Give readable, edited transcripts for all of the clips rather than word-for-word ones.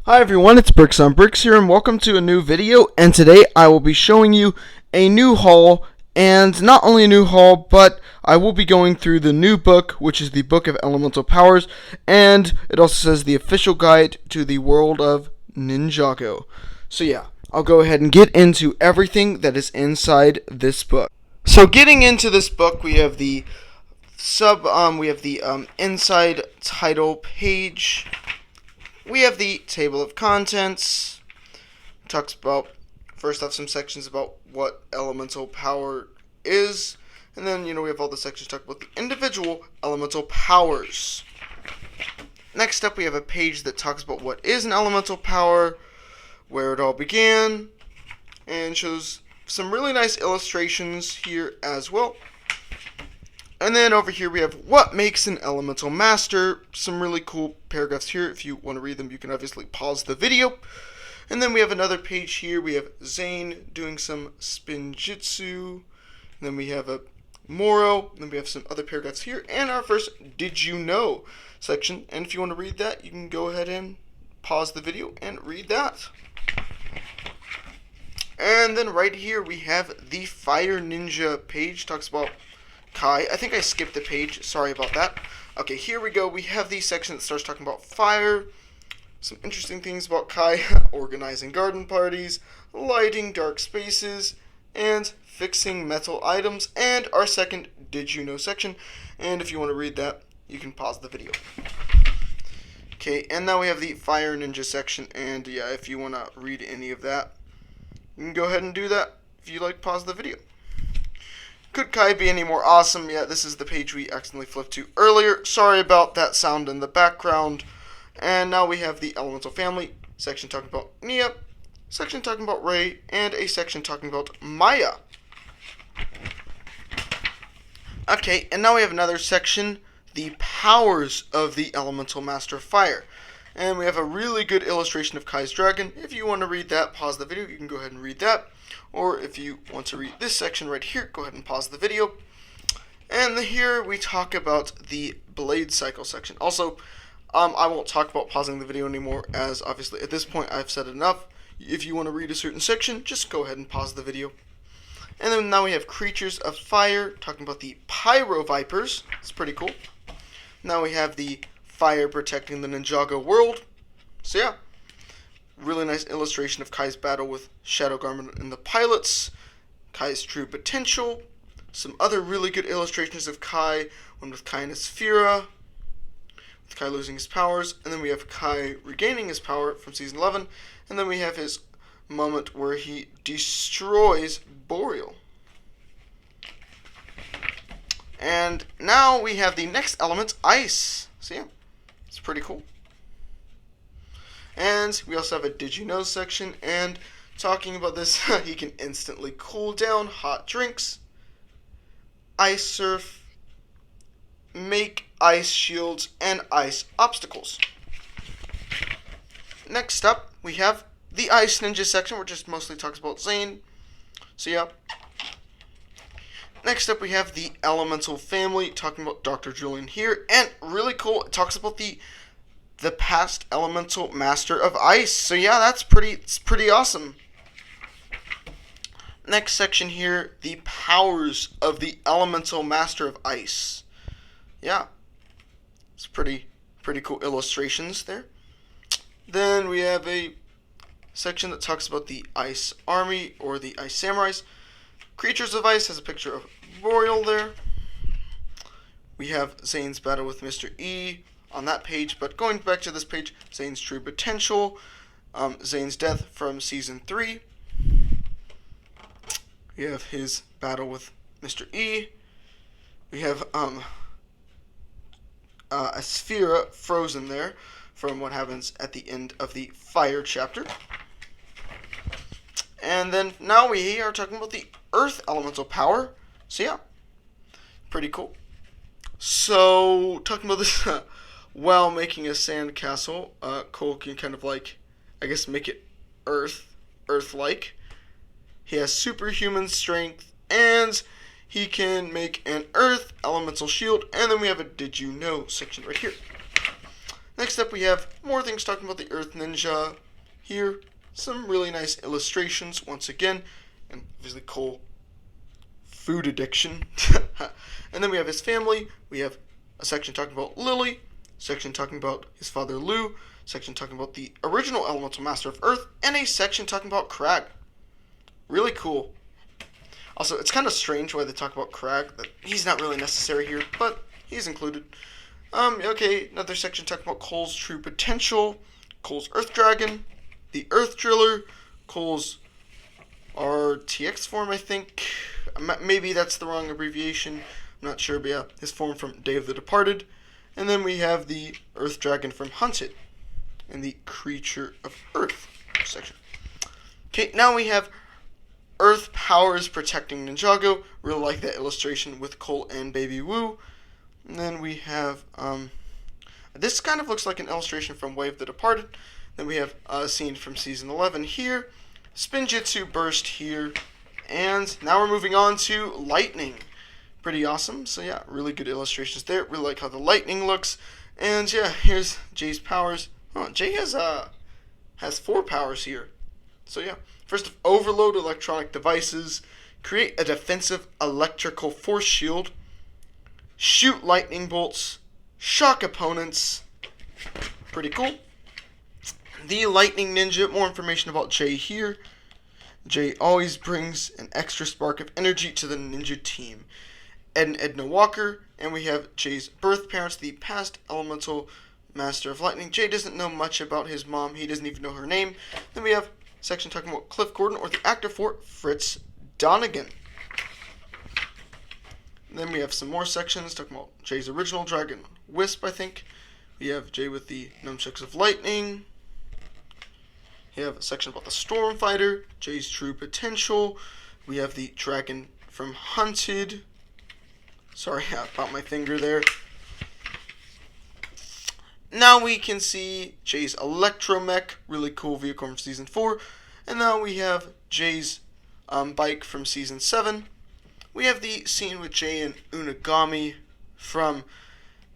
Hi everyone, it's Bricks on Bricks here, and welcome to a new video. And today I will be showing you a new haul, and not only a new haul, but I will be going through the new book, which is the Book of Elemental Powers, and it also says the official guide to the world of Ninjago. So yeah, I'll go ahead and get into everything that is inside this book. So getting into this book, we have the inside title page. We have the table of contents. Talks about, first off, some sections about what elemental power is. And then, we have all the sections talk about the individual elemental powers. Next up, we have a page that talks about what is an elemental power, where it all began, and shows some really nice illustrations here as well. And then over here we have what makes an elemental master. Some really cool paragraphs here. If you want to read them, you can obviously pause the video. And then we have another page here. We have Zane doing some spinjitzu. And then we have a Moro. And then we have some other paragraphs here. And our first Did You Know section. And if you want to read that, you can go ahead and pause the video and read that. And then right here we have the Fire Ninja page. Talks about Kai. I think I skipped the page. Sorry about that. Okay, here we go. We have the section that starts talking about fire. Some interesting things about Kai. Organizing garden parties, lighting dark spaces, and fixing metal items. And our second Did You Know section. And if you want to read that, you can pause the video. Okay, and now we have the Fire Ninja section. And yeah, if you want to read any of that, you can go ahead and do that. If you like, pause the video. Could Kai be any more awesome? Yeah, this is the page we accidentally flipped to earlier. Sorry about that sound in the background. And now we have the Elemental Family, section talking about Nia, section talking about Ray, and a section talking about Maya. Okay, and now we have another section, the powers of the Elemental Master of Fire. And we have a really good illustration of Kai's dragon. If you want to read that, pause the video. You can go ahead and read that. Or if you want to read this section right here, go ahead and pause the video. And here we talk about the blade cycle section. Also, I won't talk about pausing the video anymore, as obviously at this point I've said enough. If you want to read a certain section, just go ahead and pause the video. And then now we have Creatures of Fire, talking about the Pyro Vipers. It's pretty cool. Now we have the Fire protecting the Ninjago world. So yeah. Really nice illustration of Kai's battle with Shadow Garment and the pilots. Kai's true potential. Some other really good illustrations of Kai. One with Kai and his Sphera. With Kai losing his powers. And then we have Kai regaining his power from Season 11. And then we have his moment where he destroys Boreal. And now we have the next element, Ice. So yeah, it's pretty cool. And we also have a Did You Know section, and talking about this, he can instantly cool down hot drinks, ice surf, make ice shields, and ice obstacles. Next up, we have the Ice Ninja section, which just mostly talks about Zane. So yeah. Next up, we have the Elemental Family, talking about Dr. Julian here, and really cool, it talks about the past Elemental Master of Ice. So yeah, it's pretty awesome. Next section here, the powers of the Elemental Master of Ice. Yeah, it's pretty cool illustrations there. Then we have a section that talks about the Ice Army, or the Ice Samurais. Creatures of Ice has a picture of Boreal there. We have Zane's battle with Mr. E on that page, but going back to this page, Zane's true potential, Zane's death from Season 3. We have his battle with Mr. E. We have a Sphera frozen there from what happens at the end of the Fire chapter. And then now we are talking about the Earth Elemental Power. So yeah, pretty cool. So, talking about this, while making a sandcastle, Cole can kind of like, I guess, make it Earth-like. He has superhuman strength, and he can make an Earth Elemental Shield, and then we have a Did You Know section right here. Next up, we have more things talking about the Earth Ninja. Here, some really nice illustrations once again, and obviously Cole, food addiction. And then we have his family. We have a section talking about Lily, a section talking about his father Lou, a section talking about the original Elemental Master of Earth, and a section talking about Crag. Really cool. Also, it's kind of strange why they talk about Crag, that he's not really necessary here, but he's included. Okay, another section talking about Cole's true potential, Cole's Earth Dragon, the Earth Driller, Cole's RTX form, I think. Maybe that's the wrong abbreviation. I'm not sure, but yeah, his form from Day of the Departed. And then we have the Earth Dragon from Hunted in the Creature of Earth section. Okay, now we have Earth powers protecting Ninjago. Really like that illustration with Cole and Baby Woo. And then we have, this kind of looks like an illustration from Way of the Departed. Then we have a scene from Season 11 here. Spinjitzu Burst here. And now we're moving on to Lightning. Pretty awesome. So yeah, really good illustrations there. Really like how the lightning looks. And yeah, here's Jay's powers. Oh, Jay has 4 powers here. So yeah, first overload electronic devices, create a defensive electrical force shield, shoot lightning bolts, shock opponents. Pretty cool. The Lightning Ninja, more information about Jay here. Jay always brings an extra spark of energy to the ninja team. Ed and Edna Walker, and we have Jay's birth parents, the past Elemental Master of Lightning. Jay doesn't know much about his mom. He doesn't even know her name. Then we have section talking about Cliff Gordon, or the actor for Fritz Donegan. And then we have some more sections talking about Jay's original Dragon Wisp, I think. We have Jay with the Nunchucks of Lightning. We have a section about the Storm Fighter, Jay's true potential. We have the Dragon from Hunted. Sorry about my finger there. Now we can see Jay's Electromech, really cool vehicle from Season 4. And now we have Jay's bike from Season 7. We have the scene with Jay and Unagami from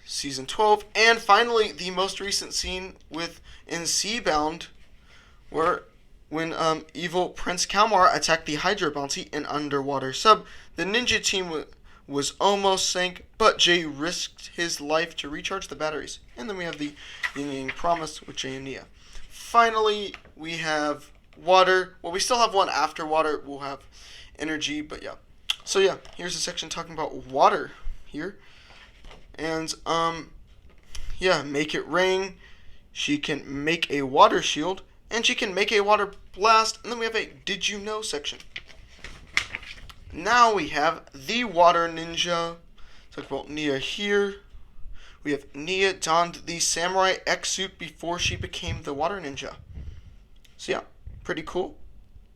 Season 12. And finally, the most recent scene in Seabound, where when evil Prince Kalmar attacked the Hydra bounty in Underwater Sub, the ninja team was almost sank, but Jay risked his life to recharge the batteries. And then we have the Yin Yang Promise with Jay and Nia. Finally, we have water. Well, we still have one after water. We'll have energy, but yeah. So yeah, here's a section talking about water here. And, yeah, make it rain. She can make a water shield, and she can make a water blast. And then we have a Did You Know section. Now we have the Water Ninja. Talk about Nia here. We have Nia donned the Samurai X suit before she became the Water Ninja. So yeah, pretty cool.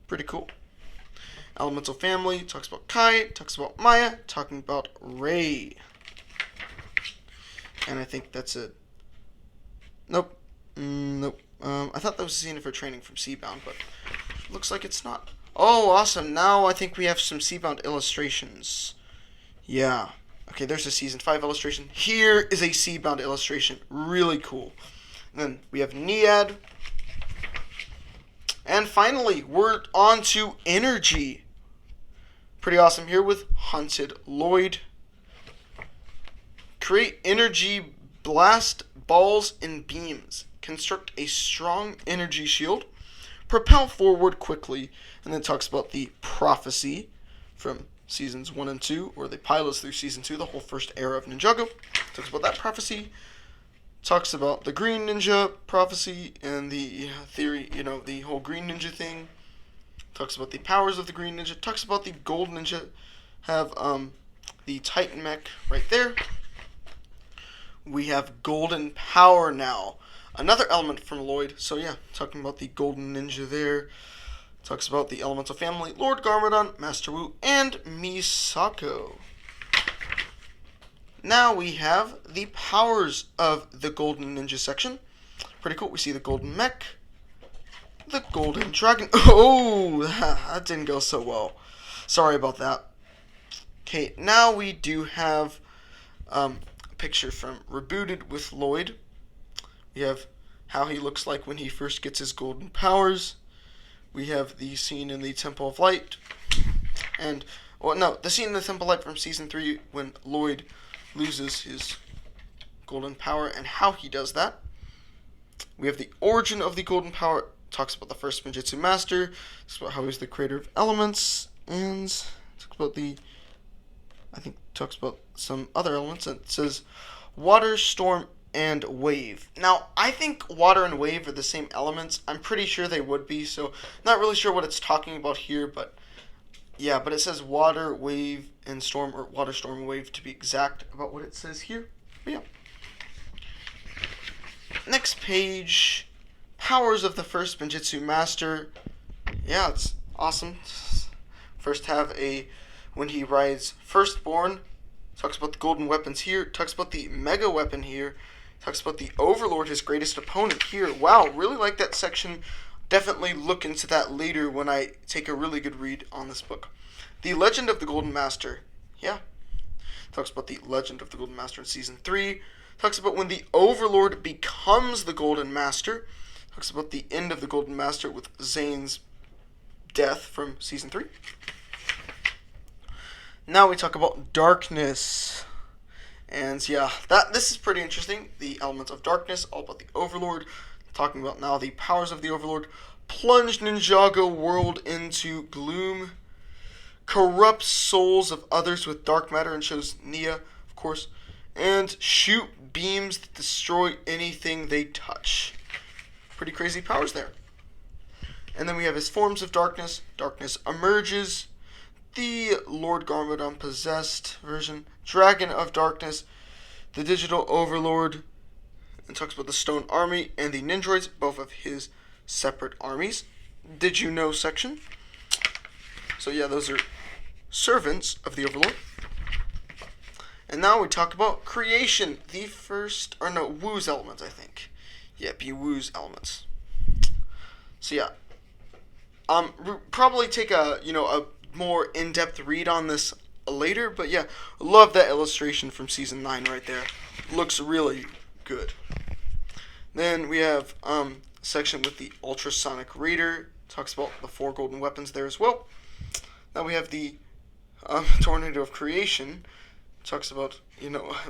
Pretty cool. Elemental Family talks about Kai, talks about Maya, talking about Ray. And I think that's it. Nope. Nope. I thought that was a scene of her training from Seabound, but looks like it's not. Oh, awesome. Now I think we have some Seabound illustrations. Yeah. Okay, there's a Season 5 illustration. Here is a Seabound illustration. Really cool. And then we have Niad. And finally, we're on to Energy. Pretty awesome here with Hunted Lloyd. Create energy blast balls and beams. Construct a strong energy shield. Propel forward quickly. And then talks about the prophecy from Seasons 1 and 2, or the pilots through Season 2, the whole first era of Ninjago. Talks about that prophecy. Talks about the Green Ninja prophecy and the theory, the whole Green Ninja thing. Talks about the powers of the Green Ninja. Talks about the Gold Ninja. Have the Titan mech right there. We have Golden Power now. Another element from Lloyd. So yeah, talking about the Golden Ninja there. Talks about the Elemental Family, Lord Garmadon, Master Wu, and Misako. Now we have the powers of the Golden Ninja section. Pretty cool. We see the Golden Mech, the Golden Dragon. Oh, that didn't go so well. Sorry about that. Okay, now we do have a picture from Rebooted with Lloyd. We have how he looks like when he first gets his golden powers. We have the scene in the Temple of Light. And, well, no, the scene in the Temple of Light from Season 3 when Lloyd loses his golden power and how he does that. We have the origin of the golden power. Talks about the first Spinjitzu master. Talks about how he's the creator of elements. And talks about talks about some other elements. And it says water, storm, and wave. Now, I think water and wave are the same elements. I'm pretty sure they would be, so not really sure what it's talking about here, but yeah, but it says water, wave, and storm, or water, storm, wave to be exact about what it says here. But yeah. Next page, powers of the first Spinjitzu master. Yeah, it's awesome. First have when he rides Firstborn. Talks about the golden weapons here. Talks about the mega weapon here. Talks about the Overlord, his greatest opponent here. Wow, really like that section. Definitely look into that later when I take a really good read on this book. The Legend of the Golden Master. Yeah. Talks about the Legend of the Golden Master in Season 3. Talks about when the Overlord becomes the Golden Master. Talks about the end of the Golden Master with Zane's death from Season 3. Now we talk about darkness. And yeah, this is pretty interesting. The elements of darkness, all about the Overlord. Talking about now the powers of the Overlord. Plunge Ninjago world into gloom. Corrupts souls of others with dark matter, and shows Nia, of course. And shoot beams that destroy anything they touch. Pretty crazy powers there. And then we have his forms of darkness. Darkness emerges. The Lord Garmadon possessed version. Dragon of Darkness. The Digital Overlord. And talks about the Stone Army and the Ninjroids, both of his separate armies. Did you know section? So yeah, those are servants of the Overlord. And now we talk about creation. The first, or no, Wu's elements, I think. Yep, Wu's elements. So yeah, probably take a more in-depth read on this later. But yeah, love that illustration from Season 9 right there. Looks really good. Then we have a section with the Ultrasonic Raider. Talks about the 4 golden weapons there as well. Now we have the Tornado of Creation. Talks about,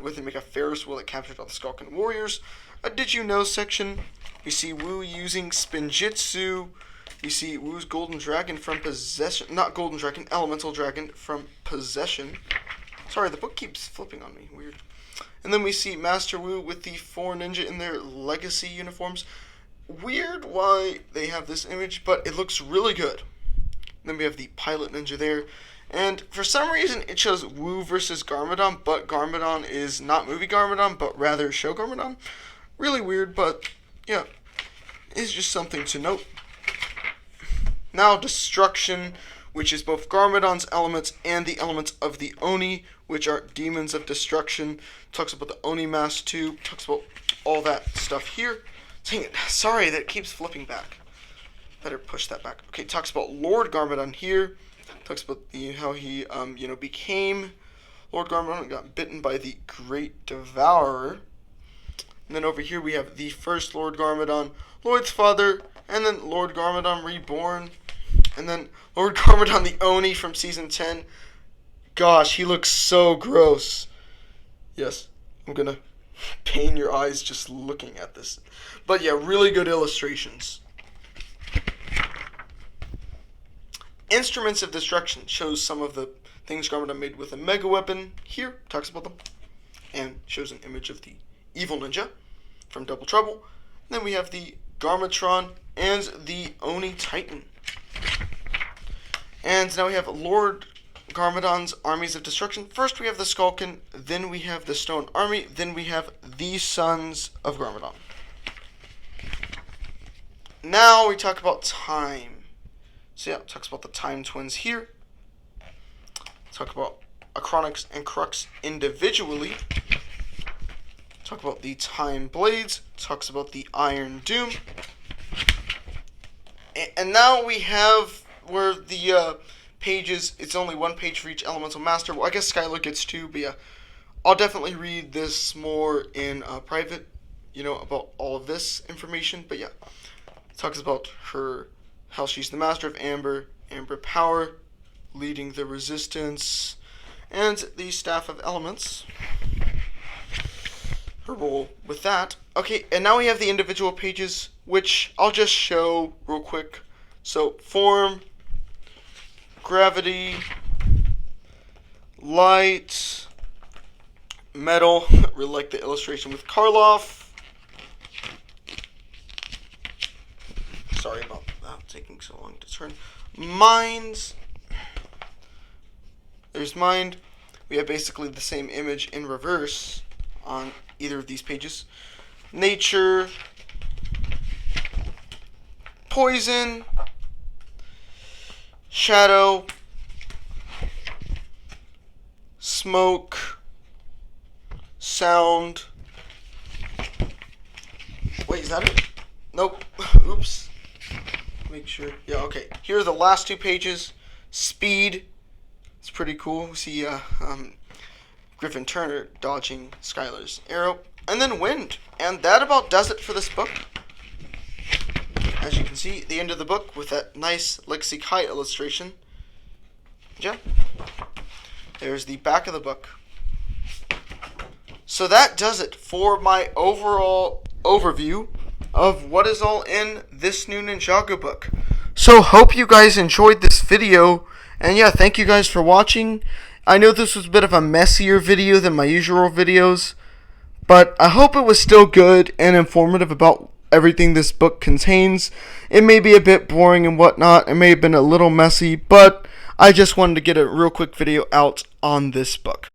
with him make a Ferris wheel that captured all the Skulkin warriors. A Did You Know section. We see Wu using Spinjitzu. We see Wu's Golden Dragon from Possession. Not Golden Dragon, Elemental Dragon from Possession. Sorry, the book keeps flipping on me. Weird. And then we see Master Wu with the 4 ninja in their legacy uniforms. Weird why they have this image, but it looks really good. And then we have the pilot ninja there. And for some reason, it shows Wu versus Garmadon, but Garmadon is not movie Garmadon, but rather show Garmadon. Really weird, but yeah, it's just something to note. Now, Destruction, which is both Garmadon's elements and the elements of the Oni, which are Demons of Destruction. Talks about the Oni Mask too. Talks about all that stuff here. Dang it, sorry that it keeps flipping back. Better push that back. Okay, talks about Lord Garmadon here. Talks about how he, became Lord Garmadon and got bitten by the Great Devourer. And then over here we have the first Lord Garmadon, Lloyd's father, and then Lord Garmadon reborn. And then Lord Garmadon the Oni from Season 10. Gosh, he looks so gross. Yes, I'm gonna pain your eyes just looking at this. But yeah, really good illustrations. Instruments of Destruction shows some of the things Garmadon made with a mega weapon. Here, talks about them. And shows an image of the evil ninja from Double Trouble. And then we have the Garmatron and the Oni Titan. And now we have Lord Garmadon's Armies of Destruction. First we have the Skulkin, then we have the Stone Army, then we have the Sons of Garmadon. Now we talk about time. So yeah, it talks about the Time Twins here. Talk about Acronix and Crux individually. Talk about the Time Blades. Talks about the Iron Doom. And now we have where the pages, it's only 1 page for each Elemental Master. Well, I guess Skylar gets 2, but yeah, I'll definitely read this more in private, about all of this information. But yeah, it talks about how she's the master of amber power, leading the resistance, and the staff of elements. Her role with that. Okay, and now we have the individual pages, which I'll just show real quick. So, form, gravity, light, metal. Really like the illustration with Karloff. Sorry about that taking so long to turn. Minds. There's mind. We have basically the same image in reverse on either of these pages. Nature, poison, shadow, smoke, sound. Wait, is that it? Nope. Oops. Make sure. Yeah, okay. Here are the last two pages. Speed. It's pretty cool. We see Griffin Turner dodging Skylar's arrow. And then wind. And that about does it for this book. As you can see, the end of the book with that nice Lexi Kai illustration. Yeah. There's the back of the book. So that does it for my overall overview of what is all in this new Ninjago book. So hope you guys enjoyed this video. And yeah, thank you guys for watching. I know this was a bit of a messier video than my usual videos, but I hope it was still good and informative about everything this book contains. It may be a bit boring and whatnot. It may have been a little messy, but I just wanted to get a real quick video out on this book.